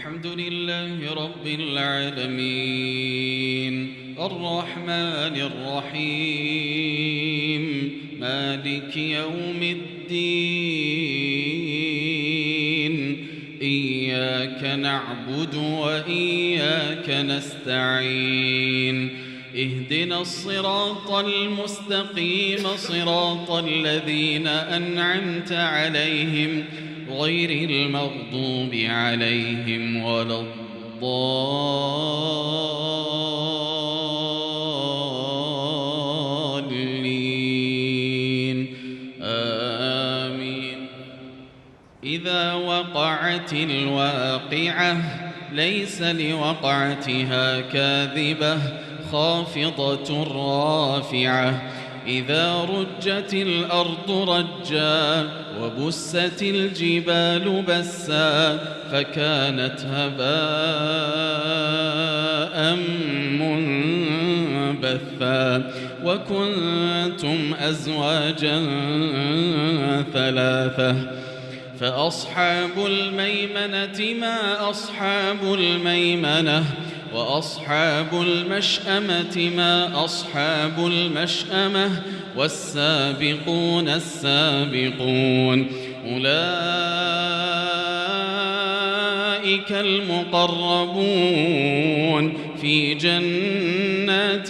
الحمد لله رب العالمين الرحمن الرحيم مالك يوم الدين إياك نعبد وإياك نستعين اهدنا الصراط المستقيم صراط الذين أنعمت عليهم غير المغضوب عليهم ولا الضالين آمين. إذا وقعت الواقعة ليس لوقعتها كاذبة خافضة رافعة إذا رجت الأرض رجا وبست الجبال بسا فكانت هباء منبثا وكنتم أزواجا ثلاثة فأصحاب الميمنة ما أصحاب الميمنة وأصحاب المشأمة ما أصحاب المشأمة والسابقون السابقون أولئك المقربون في جنات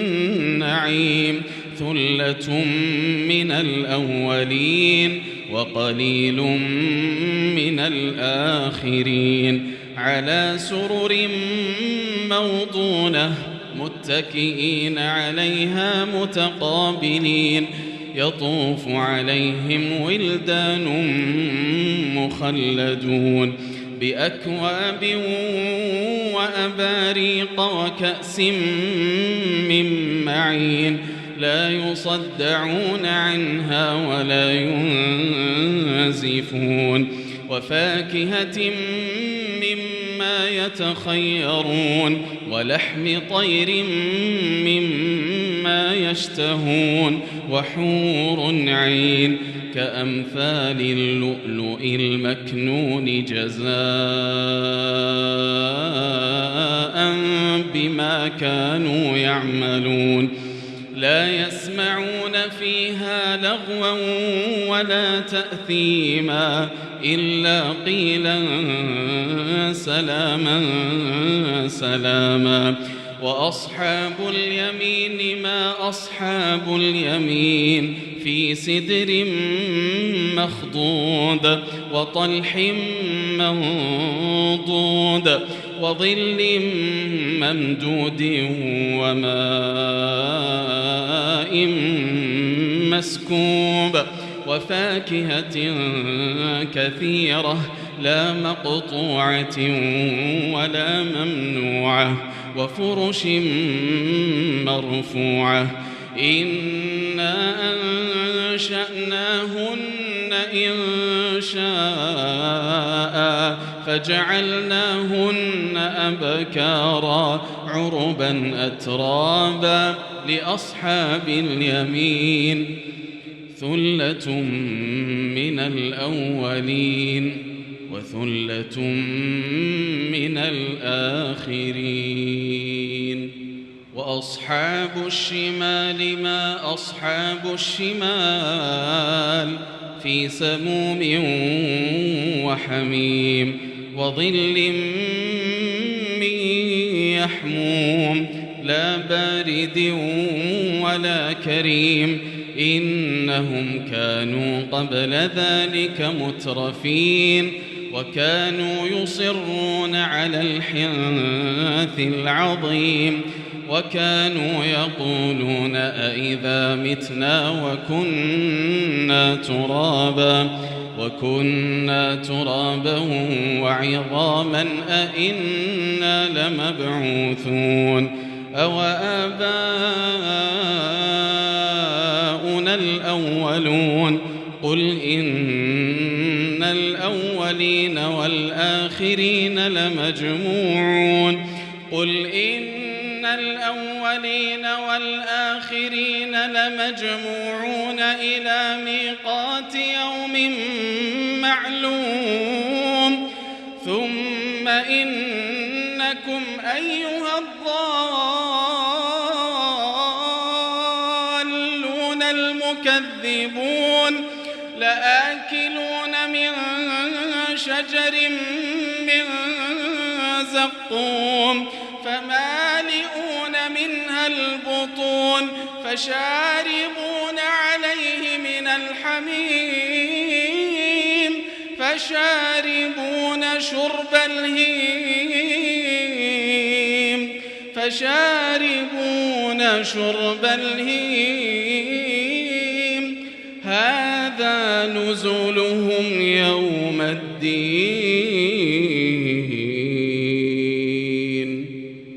النعيم ثلة من الأولين وقليل من الآخرين على سرر موضونة متكئين عليها متقابلين يطوف عليهم ولدان مخلدون بأكواب وأباريق وكأس من معين لا يصدعون عنها ولا ينزفون وفاكهة مما يتخيرون ولحم طير مما يشتهون وحور عين كأمثال اللؤلؤ المكنون جزاء بما كانوا يعملون لا يسمعون فيها لغوا ولا تأثيما إلا قيلا سلاما سلاما وأصحاب اليمين ما أصحاب اليمين في سدر مخضود وطلح منضود وظل ممدود وماء مسكوب وفاكهة كثيرة لا مقطوعة ولا ممنوعة وفرش مرفوعة إنا أنشأناهن إن شاء فجعلناهن أبكارا عربا أترابا لأصحاب اليمين ثلة من الأولين وثلة من الآخرين وأصحاب الشمال ما أصحاب الشمال في سموم وحميم وظل من يحموم لا بارد ولا كريم إنهم كانوا قبل ذلك مترفين وكانوا يصرون على الحنث العظيم وكانوا يقولون أئذا متنا وكنا ترابا وعظاما أئنا لمبعوثون أو آباؤنا الأولون قل إن الأولين والآخرين لمجموعون إلى ميقات يوم معلوم ثم ثم إنكم أيها الضالون المكذبون لآكلون من شجر من زقوم فمالئون منها البطون فشاربون عليه من الحميم فشاربون شرب الهيم هذا نزلهم يوم الدين